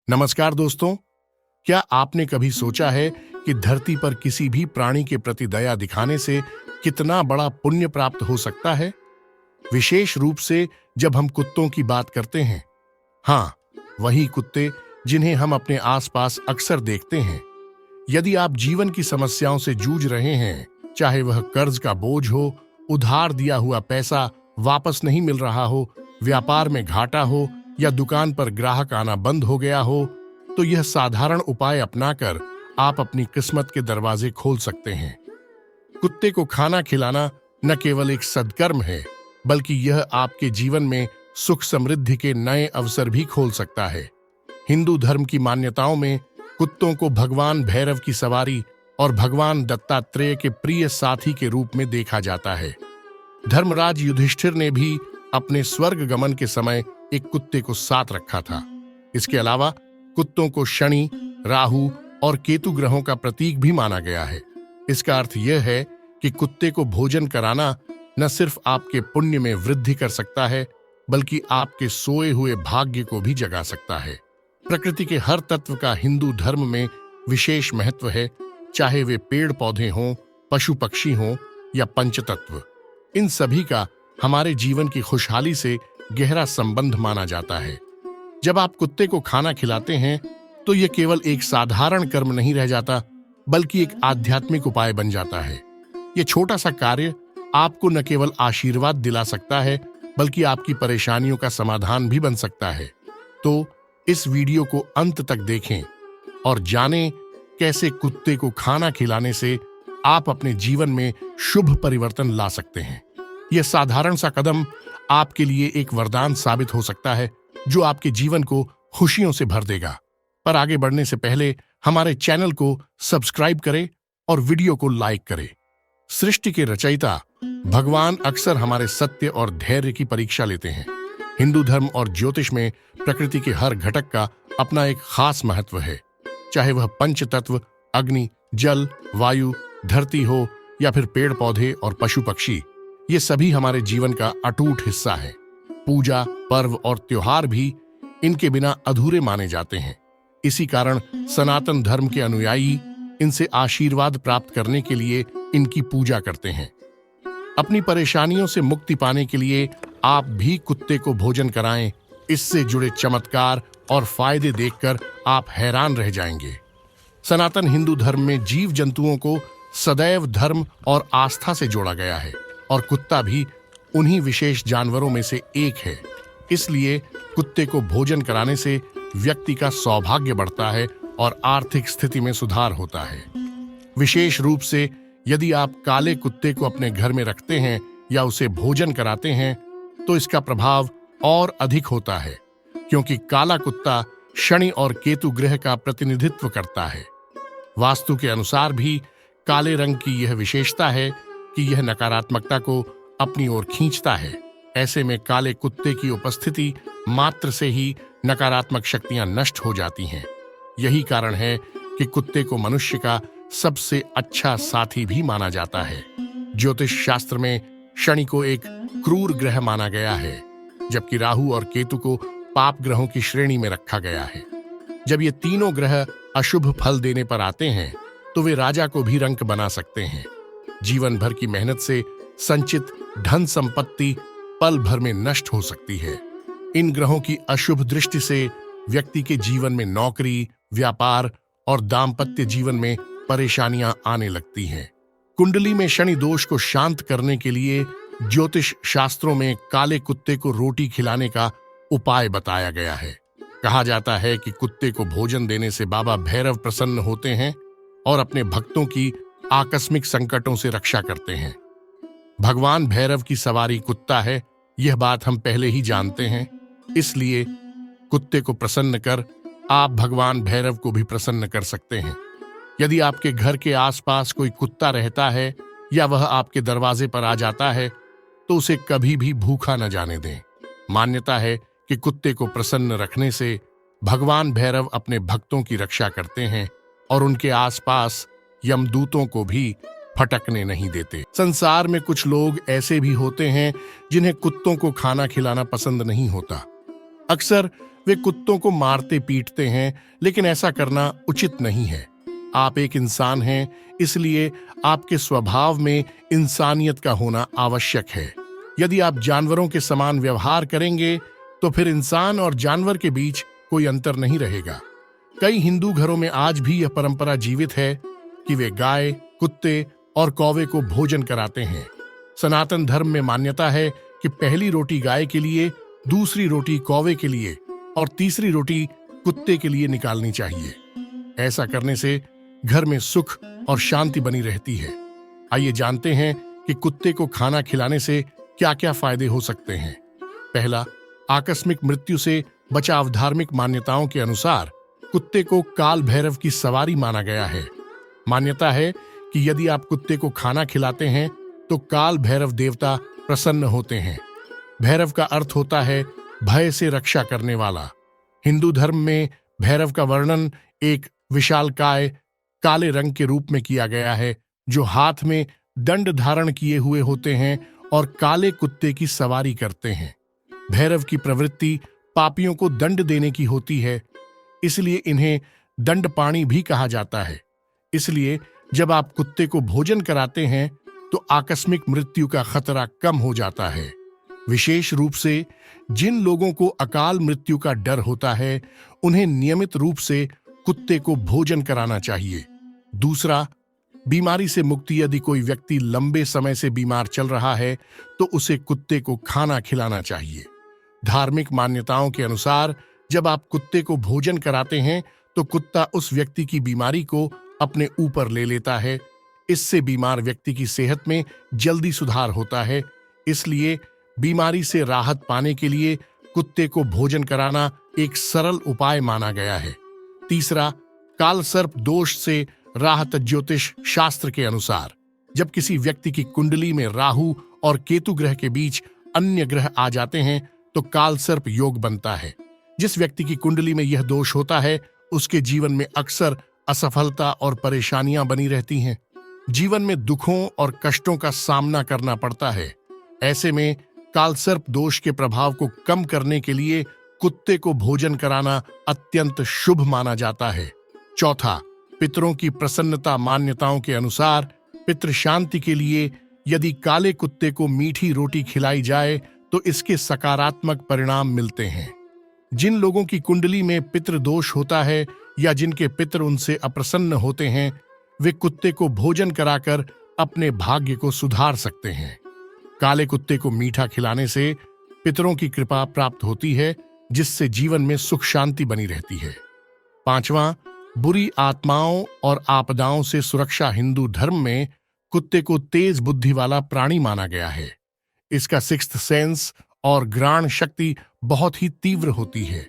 नमस्कार दोस्तों। क्या आपने कभी सोचा है कि धरती पर किसी भी प्राणी के प्रति दया दिखाने से कितना बड़ा पुण्य प्राप्त हो सकता है, विशेष रूप से जब हम कुत्तों की बात करते हैं। हाँ, वही कुत्ते जिन्हें हम अपने आसपास अक्सर देखते हैं। यदि आप जीवन की समस्याओं से जूझ रहे हैं, चाहे वह कर्ज का बोझ हो, उधार दिया हुआ पैसा वापस नहीं मिल रहा हो, व्यापार में घाटा हो या दुकान पर ग्राहक आना बंद हो गया हो, तो यह साधारण उपाय अपनाकर आप अपनी किस्मत के दरवाजे खोल सकते हैं। कुत्ते को खाना खिलाना न केवल एक सद्कर्म है, बल्कि यह आपके जीवन में सुख समृद्धि के नए अवसर भी खोल सकता है। हिंदू धर्म की मान्यताओं में कुत्तों को भगवान भैरव की सवारी और भगवान दत्तात्रेय के प्रिय साथी के रूप में देखा जाता है। धर्मराज युधिष्ठिर ने भी अपने स्वर्ग गमन के समय एक कुत्ते को साथ रखा था। इसके अलावा कुत्तों को शनि, राहु और केतु ग्रहों का प्रतीक भी माना गया है। इसका अर्थ यह है कि कुत्ते को भोजन कराना न सिर्फ आपके पुण्य में वृद्धि कर सकता है, बल्कि आपके सोए हुए भाग्य को भी जगा सकता है। प्रकृति के हर तत्व का हिंदू धर्म में विशेष महत्व है, चाहे वे पेड़ पौधे हों, पशु पक्षी हों या पंचतत्व। इन सभी का हमारे जीवन की खुशहाली से गहरा संबंध माना जाता है। जब आप कुत्ते को खाना खिलाते हैं तो यह केवल एक साधारण कर्म नहीं रह जाता, बल्कि एक आध्यात्मिक उपाय बन जाता है। यह छोटा सा कार्य आपको न केवल आशीर्वाद दिला सकता है, बल्कि आपकी परेशानियों का समाधान भी बन सकता है। तो इस वीडियो को अंत तक देखें और जानें कैसे कुत्ते को खाना खिलाने से आप अपने जीवन में शुभ परिवर्तन ला सकते हैं। यह साधारण सा कदम आपके लिए एक वरदान साबित हो सकता है, जो आपके जीवन को खुशियों से भर देगा। पर आगे बढ़ने से पहले हमारे चैनल को सब्सक्राइब करें और वीडियो को लाइक करें। सृष्टि के रचयिता भगवान अक्सर हमारे सत्य और धैर्य की परीक्षा लेते हैं। हिंदू धर्म और ज्योतिष में प्रकृति के हर घटक का अपना एक खास महत्व है, चाहे वह पंच तत्व अग्नि, जल, वायु, धरती हो या फिर पेड़ पौधे और पशु पक्षी। ये सभी हमारे जीवन का अटूट हिस्सा है। पूजा, पर्व और त्योहार भी इनके बिना अधूरे माने जाते हैं। इसी कारण सनातन धर्म के अनुयायी इनसे आशीर्वाद प्राप्त करने के लिए इनकी पूजा करते हैं। अपनी परेशानियों से मुक्ति पाने के लिए आप भी कुत्ते को भोजन कराएं। इससे जुड़े चमत्कार और फायदे देखकर आप हैरान रह जाएंगे। सनातन हिंदू धर्म में जीव जंतुओं को सदैव धर्म और आस्था से जोड़ा गया है, और कुत्ता भी उन्हीं विशेष जानवरों में से एक है। इसलिए कुत्ते को भोजन कराने से व्यक्ति का सौभाग्य बढ़ता है और आर्थिक स्थिति में सुधार होता है। विशेष रूप से यदि आप काले कुत्ते को अपने घर में रखते हैं या उसे भोजन कराते हैं, तो इसका प्रभाव और अधिक होता है, क्योंकि काला कुत्ता शनि और केतु ग्रह का प्रतिनिधित्व करता है। वास्तु के अनुसार भी काले रंग की यह विशेषता है कि यह नकारात्मकता को अपनी ओर खींचता है। ऐसे में काले कुत्ते की उपस्थिति मात्र से ही नकारात्मक शक्तियां नष्ट हो जाती हैं। यही कारण है कि कुत्ते को मनुष्य का सबसे अच्छा साथी भी माना जाता है। ज्योतिष शास्त्र में शनि को एक क्रूर ग्रह माना गया है, जबकि राहु और केतु को पाप ग्रहों की श्रेणी में रखा गया है। जब ये तीनों ग्रह अशुभ फल देने पर आते हैं, तो वे राजा को भी रंक बना सकते हैं। जीवन भर की मेहनत से संचित धन संपत्ति पल भर में नष्ट हो सकती है। इन ग्रहों की अशुभ दृष्टि से व्यक्ति के जीवन में नौकरी, व्यापार और दाम्पत्य जीवन में परेशानियां आने लगती हैं। कुंडली में शनि दोष को शांत करने के लिए ज्योतिष शास्त्रों में काले कुत्ते को रोटी खिलाने का उपाय बताया गया है। कहा जाता है कि कुत्ते को भोजन देने से बाबा भैरव प्रसन्न होते हैं और अपने भक्तों की आकस्मिक संकटों से रक्षा करते हैं। भगवान भैरव की सवारी कुत्ता है, यह बात हम पहले ही जानते हैं। इसलिए कुत्ते को प्रसन्न कर आप भगवान भैरव को भी प्रसन्न कर सकते हैं। यदि आपके घर के आसपास कोई कुत्ता रहता है या वह आपके दरवाजे पर आ जाता है, तो उसे कभी भी भूखा न जाने दें। मान्यता है कि कुत्ते को प्रसन्न रखने से भगवान भैरव अपने भक्तों की रक्षा करते हैं और उनके आसपास यमदूतों को भी फटकने नहीं देते। संसार में कुछ लोग ऐसे भी होते हैं जिन्हें कुत्तों को खाना खिलाना पसंद नहीं होता। अक्सर वे कुत्तों को मारते पीटते हैं, लेकिन ऐसा करना उचित नहीं है। आप एक इंसान हैं, इसलिए आपके स्वभाव में इंसानियत का होना आवश्यक है। यदि आप जानवरों के समान व्यवहार करेंगे तो फिर इंसान और जानवर के बीच कोई अंतर नहीं रहेगा। कई हिंदू घरों में आज भी यह परंपरा जीवित है कि वे गाय, कुत्ते और कौवे को भोजन कराते हैं। सनातन धर्म में मान्यता है कि पहली रोटी गाय के लिए, दूसरी रोटी कौवे के लिए और तीसरी रोटी कुत्ते के लिए निकालनी चाहिए। ऐसा करने से घर में सुख और शांति बनी रहती है। आइए जानते हैं कि कुत्ते को खाना खिलाने से क्या क्या फायदे हो सकते हैं। पहला, आकस्मिक मृत्यु से बचाव। धार्मिक मान्यताओं के अनुसार कुत्ते को काल भैरव की सवारी माना गया है। मान्यता है कि यदि आप कुत्ते को खाना खिलाते हैं तो काल भैरव देवता प्रसन्न होते हैं। भैरव का अर्थ होता है भय से रक्षा करने वाला। हिंदू धर्म में भैरव का वर्णन एक विशालकाय काले रंग के रूप में किया गया है, जो हाथ में दंड धारण किए हुए होते हैं और काले कुत्ते की सवारी करते हैं। भैरव की प्रवृत्ति पापियों को दंड देने की होती है, इसलिए इन्हें दंडपाणी भी कहा जाता है। इसलिए जब आप कुत्ते को भोजन कराते हैं तो आकस्मिक मृत्यु का खतरा कम हो जाता है। विशेष रूप से जिन लोगों को अकाल मृत्यु का डर होता है, उन्हें नियमित रूप से कुत्ते को भोजन कराना चाहिए। दूसरा, बीमारी से मुक्ति। यदि कोई व्यक्ति लंबे समय से बीमार चल रहा है तो उसे कुत्ते को खाना खिलाना चाहिए। धार्मिक मान्यताओं के अनुसार जब आप कुत्ते को भोजन कराते हैं तो कुत्ता उस व्यक्ति की बीमारी को अपने ऊपर ले लेता है। इससे बीमार व्यक्ति की सेहत में जल्दी सुधार होता है। इसलिए बीमारी से राहत पाने के लिए कुत्ते को भोजन कराना एक सरल उपाय माना गया है। तीसरा, कालसर्प दोष से राहत। ज्योतिष शास्त्र के अनुसार जब किसी व्यक्ति की कुंडली में राहु और केतु ग्रह के बीच अन्य ग्रह आ जाते हैं तो कालसर्प योग बनता है। जिस व्यक्ति की कुंडली में यह दोष होता है, उसके जीवन में अक्सर असफलता और परेशानियां बनी रहती हैं। जीवन में दुखों और कष्टों का सामना करना पड़ता है। ऐसे में कालसर्प दोष के प्रभाव को कम करने के लिए कुत्ते को भोजन कराना अत्यंत शुभ माना जाता है। चौथा, पितरों की प्रसन्नता। मान्यताओं के अनुसार पितृ शांति के लिए यदि काले कुत्ते को मीठी रोटी खिलाई जाए तो इसके सकारात्मक परिणाम मिलते हैं। जिन लोगों की कुंडली में पितृ दोष होता है या जिनके पितृ उनसे अप्रसन्न होते हैं, वे कुत्ते को भोजन कराकर अपने भाग्य को सुधार सकते हैं। काले कुत्ते को मीठा खिलाने से पितरों की कृपा प्राप्त होती है, जिससे जीवन में सुख शांति बनी रहती है। पांचवां, बुरी आत्माओं और आपदाओं से सुरक्षा। हिंदू धर्म में कुत्ते को तेज बुद्धि वाला प्राणी माना गया है। इसका सिक्स्थ सेंस और घ्राण शक्ति बहुत ही तीव्र होती है।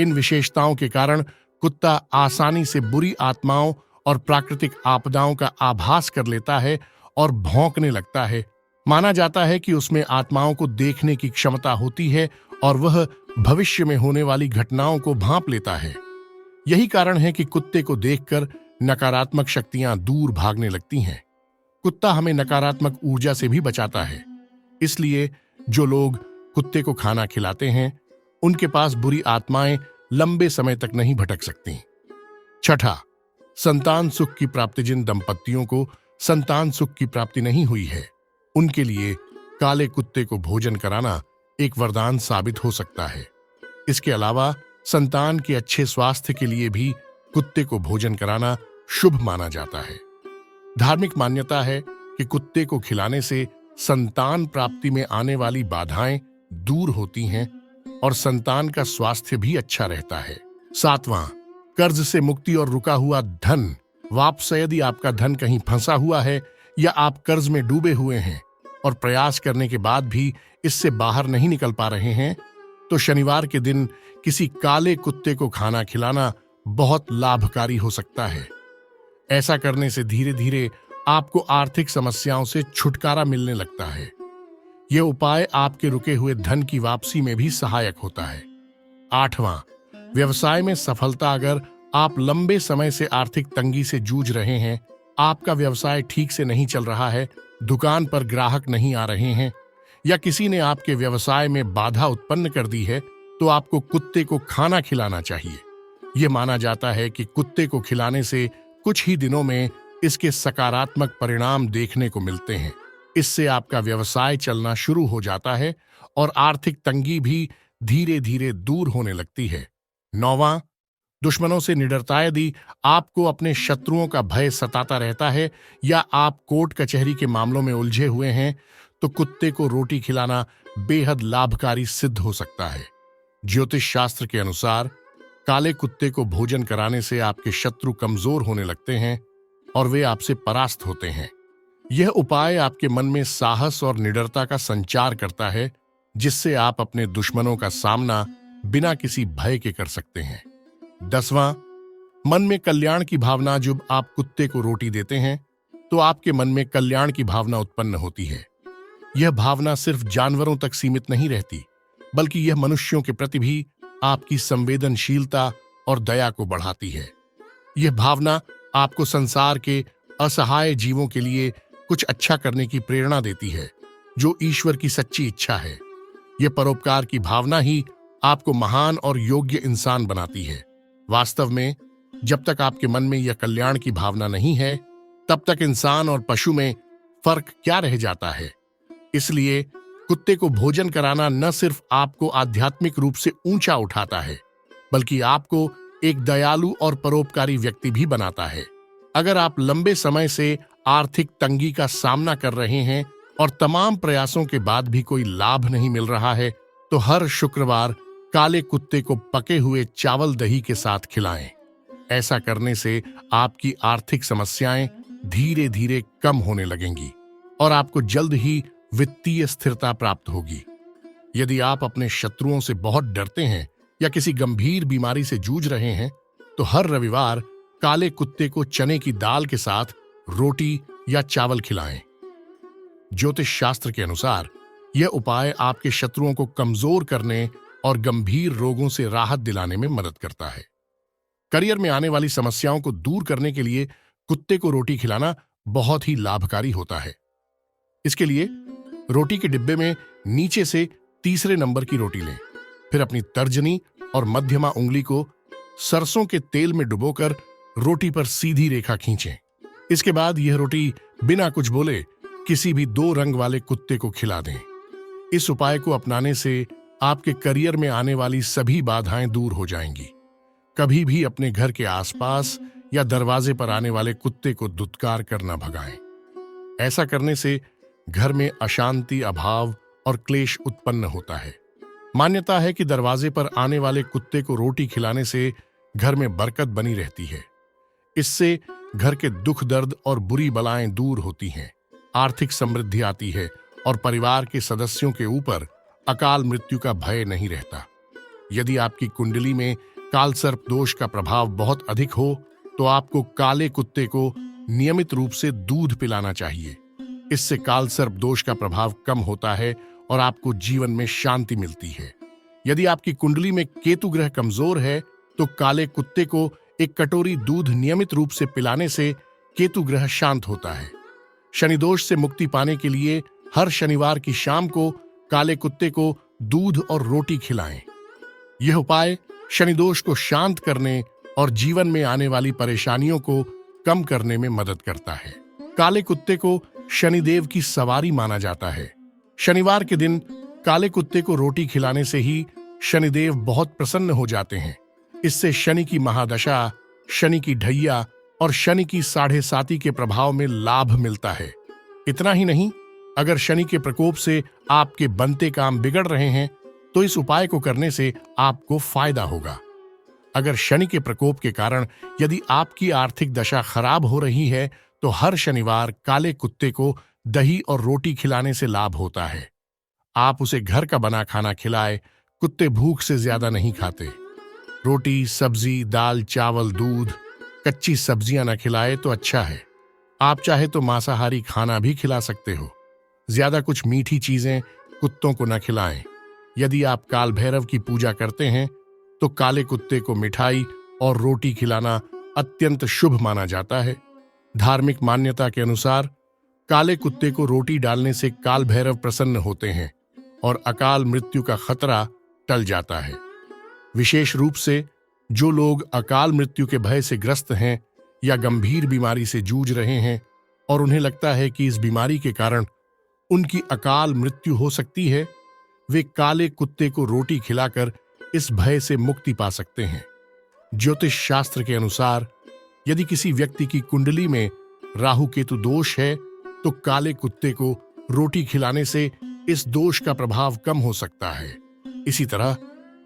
इन विशेषताओं के कारण कुत्ता आसानी से बुरी आत्माओं और प्राकृतिक आपदाओं का आभास कर लेता है और भौंकने लगता है। माना जाता है कि उसमें आत्माओं को देखने की क्षमता होती है और वह भविष्य में होने वाली घटनाओं को भांप लेता है। यही कारण है कि कुत्ते को देखकर नकारात्मक शक्तियां दूर भागने लगती हैं। कुत्ता हमें नकारात्मक ऊर्जा से भी बचाता है। इसलिए जो लोग कुत्ते को खाना खिलाते हैं, उनके पास बुरी आत्माएं लंबे समय तक नहीं भटक सकती। छठा, संतान सुख की प्राप्ति। जिन दंपतियों को संतान सुख की प्राप्ति नहीं हुई है, उनके लिए काले कुत्ते को भोजन कराना एक वरदान साबित हो सकता है। इसके अलावा संतान के अच्छे स्वास्थ्य के लिए भी कुत्ते को भोजन कराना शुभ माना जाता है। धार्मिक मान्यता है कि कुत्ते को खिलाने से संतान प्राप्ति में आने वाली बाधाएं दूर होती हैं और संतान का स्वास्थ्य भी अच्छा रहता है। सातवां, कर्ज से मुक्ति और रुका हुआ धन वापस। यदि आपका धन कहीं फंसा हुआ है या आप कर्ज में डूबे हुए हैं और प्रयास करने के बाद भी इससे बाहर नहीं निकल पा रहे हैं, तो शनिवार के दिन किसी काले कुत्ते को खाना खिलाना बहुत लाभकारी हो सकता है। ऐसा करने से धीरे धीरे आपको आर्थिक समस्याओं से छुटकारा मिलने लगता है। यह उपाय आपके रुके हुए धन की वापसी में भी सहायक होता है। आठवां, व्यवसाय में सफलता। अगर आप लंबे समय से आर्थिक तंगी से जूझ रहे हैं, आपका व्यवसाय ठीक से नहीं चल रहा है, दुकान पर ग्राहक नहीं आ रहे हैं या किसी ने आपके व्यवसाय में बाधा उत्पन्न कर दी है, तो आपको कुत्ते को खाना खिलाना चाहिए। यह माना जाता है कि कुत्ते को खिलाने से कुछ ही दिनों में इसके सकारात्मक परिणाम देखने को मिलते हैं। इससे आपका व्यवसाय चलना शुरू हो जाता है और आर्थिक तंगी भी धीरे धीरे दूर होने लगती है। 9वां, दुश्मनों से निडरता। यदि आपको अपने शत्रुओं का भय सताता रहता है या आप कोर्ट कचहरी के मामलों में उलझे हुए हैं, तो कुत्ते को रोटी खिलाना बेहद लाभकारी सिद्ध हो सकता है। ज्योतिष शास्त्र के अनुसार काले कुत्ते को भोजन कराने से आपके शत्रु कमजोर होने लगते हैं और वे आपसे परास्त होते हैं। यह उपाय आपके मन में साहस और निडरता का संचार करता है, जिससे आप अपने दुश्मनों का सामना बिना किसी भय के कर सकते हैं। 10वां, मन में कल्याण की भावना। जब आप कुत्ते को रोटी देते हैं तो आपके मन में कल्याण की भावना उत्पन्न होती है। यह भावना सिर्फ जानवरों तक सीमित नहीं रहती, बल्कि यह मनुष्यों के प्रति भी आपकी संवेदनशीलता और दया को बढ़ाती है। यह भावना आपको संसार के असहाय जीवों के लिए कुछ अच्छा करने की प्रेरणा देती है, जो ईश्वर की सच्ची इच्छा है। यह परोपकार की भावना ही आपको महान और योग्य इंसान बनाती है। वास्तव में जब तक आपके मन में यह कल्याण की भावना नहीं है, तब तक इंसान और पशु में फर्क क्या रह जाता है। इसलिए कुत्ते को भोजन कराना न सिर्फ आपको आध्यात्मिक रूप से ऊंचा उठाता है, बल्कि आपको एक दयालु और परोपकारी व्यक्ति भी बनाता है। अगर आप लंबे समय से आर्थिक तंगी का सामना कर रहे हैं और तमाम प्रयासों के बाद भी कोई लाभ नहीं मिल रहा है, तो हर शुक्रवार काले कुत्ते को पके हुए चावल दही के साथ खिलाएं। ऐसा करने से आपकी आर्थिक समस्याएं धीरे धीरे कम होने लगेंगी और आपको जल्द ही वित्तीय स्थिरता प्राप्त होगी। यदि आप अपने शत्रुओं से बहुत डरते हैं या किसी गंभीर बीमारी से जूझ रहे हैं, तो हर रविवार काले कुत्ते को चने की दाल के साथ रोटी या चावल खिलाएं। ज्योतिष शास्त्र के अनुसार यह उपाय आपके शत्रुओं को कमजोर करने और गंभीर रोगों से राहत दिलाने में मदद करता है। करियर में आने वाली समस्याओं को दूर करने के लिए कुत्ते को रोटी खिलाना बहुत ही लाभकारी होता है। इसके लिए रोटी के डिब्बे में नीचे से तीसरे नंबर की रोटी लें, फिर अपनी तर्जनी और मध्यमा उंगली को सरसों के तेल में डुबोकर रोटी पर सीधी रेखा खींचें। इसके बाद यह रोटी बिना कुछ बोले किसी भी 2 रंग वाले कुत्ते को खिला दें। इस उपाय को अपनाने से आपके करियर में आने वाली सभी बाधाएं दूर हो जाएंगी। कभी भी अपने घर के आसपास या दरवाजे पर आने वाले कुत्ते को दुत्कार कर न भगाएं। ऐसा करने से घर में अशांति, अभाव और क्लेश उत्पन्न होता है। मान्यता है कि दरवाजे पर आने वाले कुत्ते को रोटी खिलाने से घर में बरकत बनी रहती है। इससे घर के दुख दर्द और बुरी बलाएं दूर होती हैं, आर्थिक समृद्धि आती है और परिवार के सदस्यों के ऊपर अकाल मृत्यु का भय नहीं रहता। यदि आपकी कुंडली में कालसर्प दोष का प्रभाव बहुत अधिक हो, तो आपको काले कुत्ते को नियमित रूप से दूध पिलाना चाहिए। इससे कालसर्प दोष का प्रभाव कम होता है और आपको जीवन में शांति मिलती है। यदि आपकी कुंडली में केतु ग्रह कमजोर है, तो काले कुत्ते को एक कटोरी दूध नियमित रूप से पिलाने से केतु ग्रह शांत होता है। शनि दोष से मुक्ति पाने के लिए हर शनिवार की शाम को काले कुत्ते को दूध और रोटी खिलाएं। यह उपाय शनि दोष को शांत करने और जीवन में आने वाली परेशानियों को कम करने में मदद करता है। काले कुत्ते को शनिदेव की सवारी माना जाता है। शनिवार के दिन काले कुत्ते को रोटी खिलाने से ही शनिदेव बहुत प्रसन्न हो जाते हैं। इससे शनि की महादशा, शनि की ढैया और शनि की 7.5 के प्रभाव में लाभ मिलता है। इतना ही नहीं, अगर शनि के प्रकोप से आपके बनते काम बिगड़ रहे हैं, तो इस उपाय को करने से आपको फायदा होगा। अगर शनि के प्रकोप के कारण यदि आपकी आर्थिक दशा खराब हो रही है, तो हर शनिवार काले कुत्ते को दही और रोटी खिलाने से लाभ होता है। आप उसे घर का बना खाना खिलाए, कुत्ते भूख से ज्यादा नहीं खाते। रोटी, सब्जी, दाल, चावल, दूध, कच्ची सब्जियां न खिलाए तो अच्छा है। आप चाहे तो मांसाहारी खाना भी खिला सकते हो। ज्यादा कुछ मीठी चीजें कुत्तों को न खिलाएं। यदि आप काल भैरव की पूजा करते हैं, तो काले कुत्ते को मिठाई और रोटी खिलाना अत्यंत शुभ माना जाता है। धार्मिक मान्यता के अनुसार काले कुत्ते को रोटी डालने से काल भैरव प्रसन्न होते हैं और अकाल मृत्यु का खतरा टल जाता है। विशेष रूप से जो लोग अकाल मृत्यु के भय से ग्रस्त हैं या गंभीर बीमारी से जूझ रहे हैं और उन्हें लगता है कि इस बीमारी के कारण उनकी अकाल मृत्यु हो सकती है, वे काले कुत्ते को रोटी खिलाकर इस भय से मुक्ति पा सकते हैं। ज्योतिष शास्त्र के अनुसार यदि किसी व्यक्ति की कुंडली में राहु केतु दोष है तो काले कुत्ते को रोटी खिलाने से इस दोष का प्रभाव कम हो सकता है। इसी तरह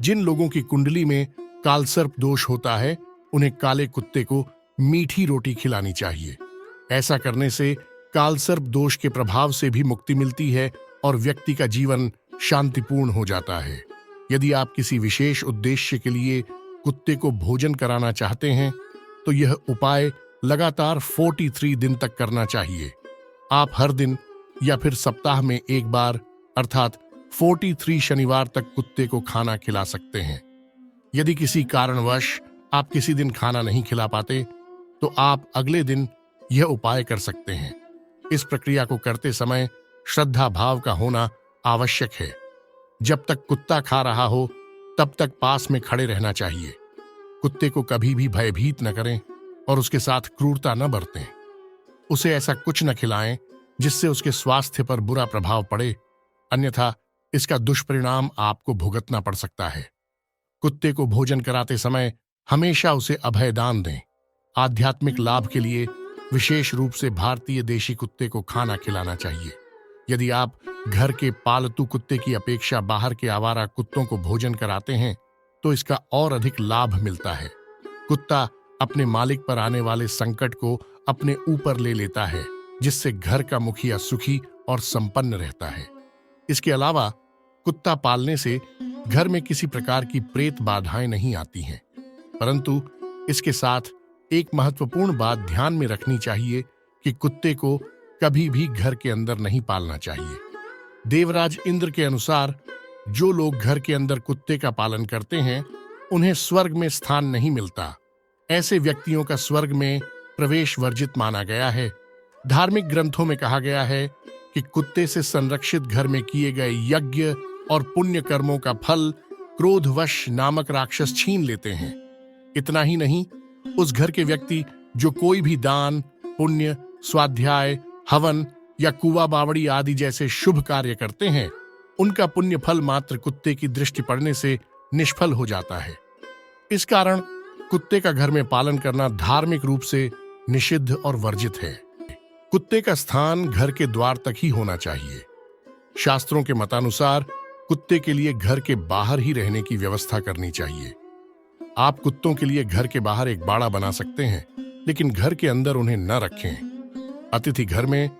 जिन लोगों की कुंडली में कालसर्प दोष होता है उन्हें काले कुत्ते को मीठी रोटी खिलानी चाहिए। ऐसा करने से कालसर्प दोष के प्रभाव से भी मुक्ति मिलती है और व्यक्ति का जीवन शांतिपूर्ण हो जाता है। यदि आप किसी विशेष उद्देश्य के लिए कुत्ते को भोजन कराना चाहते हैं तो यह उपाय लगातार 43 दिन तक करना चाहिए। आप हर दिन या फिर सप्ताह में एक बार अर्थात 43 शनिवार तक कुत्ते को खाना खिला सकते हैं। यदि किसी कारणवश आप किसी दिन खाना नहीं खिला पाते तो आप अगले दिन यह उपाय कर सकते हैं। इस प्रक्रिया को करते समय श्रद्धा भाव का होना आवश्यक है। जब तक कुत्ता खा रहा हो तब तक पास में खड़े रहना चाहिए। कुत्ते को कभी भी भयभीत न करें और उसके साथ क्रूरता न बरतें। उसे ऐसा कुछ न खिलाएं जिससे उसके स्वास्थ्य पर बुरा प्रभाव पड़े, अन्यथा इसका दुष्परिणाम आपको भुगतना पड़ सकता है। कुत्ते को भोजन कराते समय हमेशा उसे अभयदान दें। आध्यात्मिक लाभ के लिए विशेष रूप से भारतीय देशी कुत्ते को खाना खिलाना चाहिए। यदि आप घर के पालतू कुत्ते की अपेक्षा बाहर के आवारा कुत्तों को भोजन कराते हैं तो इसका और अधिक लाभ मिलता है। कुत्ता अपने मालिक पर आने वाले संकट को अपने ऊपर ले लेता है, जिससे घर का मुखिया सुखी और संपन्न रहता है। इसके अलावा कुत्ता पालने से घर में किसी प्रकार की प्रेत बाधाएं नहीं आती हैं, परंतु इसके साथ एक महत्वपूर्ण बात ध्यान में रखनी चाहिए कि कुत्ते को कभी भी घर के अंदर नहीं पालना चाहिए। देवराज इंद्र के अनुसार जो लोग घर के अंदर कुत्ते का पालन करते हैं उन्हें स्वर्ग में स्थान नहीं मिलता। ऐसे व्यक्तियों का स्वर्ग में प्रवेश वर्जित माना गया है। धार्मिक ग्रंथों में कहा गया है कि कुत्ते से संरक्षित घर में किए गए यज्ञ और पुण्य कर्मों का फल क्रोधवश नामक राक्षस छीन लेते हैं। इतना ही नहीं, उस घर के व्यक्ति जो कोई भी दान, पुण्य, स्वाध्याय, हवन या कुआ बावड़ी आदि जैसे शुभ कार्य करते हैं, उनका पुण्य फल मात्र कुत्ते की दृष्टि पड़ने से निष्फल हो जाता है। इस कारण कुत्ते का घर में पालन करना धार्मिक रूप से निषिद्ध और वर्जित है। कुत्ते का स्थान घर के द्वार तक ही होना चाहिए। शास्त्रों के मतानुसार कुत्ते के लिए घर के बाहर ही रहने की व्यवस्था करनी चाहिए। आप कुत्तों के लिए घर के बाहर एक बाड़ा बना सकते हैं, लेकिन घर के अंदर उन्हें न रखें। अतिथि घर में,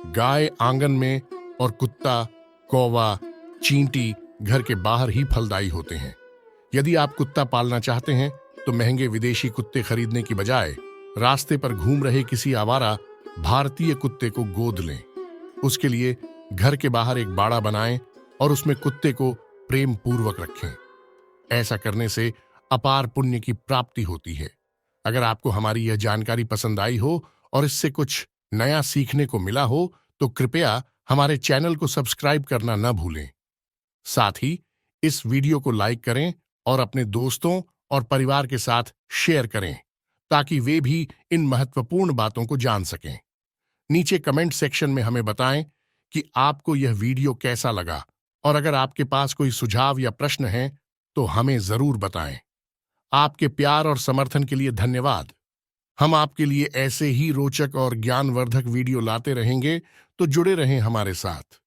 गाय आंगन में और कुत्ता, कौवा, चींटी घर के बाहर ही फलदायी होते हैं। यदि आप कुत्ता पालना चाहते हैं तो महंगे विदेशी कुत्ते खरीदने की बजाय रास्ते पर घूम रहे किसी आवारा भारतीय कुत्ते को गोद लें। उसके लिए घर के बाहर एक बाड़ा बनाएं और उसमें कुत्ते को प्रेम पूर्वक रखें। ऐसा करने से अपार पुण्य की प्राप्ति होती है। अगर आपको हमारी यह जानकारी पसंद आई हो और इससे कुछ नया सीखने को मिला हो तो कृपया हमारे चैनल को सब्सक्राइब करना न भूलें। साथ ही इस वीडियो को लाइक करें और अपने दोस्तों और परिवार के साथ शेयर करें ताकि वे भी इन महत्वपूर्ण बातों को जान सकें। नीचे कमेंट सेक्शन में हमें बताएं कि आपको यह वीडियो कैसा लगा और अगर आपके पास कोई सुझाव या प्रश्न है तो हमें जरूर बताएं। आपके प्यार और समर्थन के लिए धन्यवाद। हम आपके लिए ऐसे ही रोचक और ज्ञानवर्धक वीडियो लाते रहेंगे, तो जुड़े रहें हमारे साथ।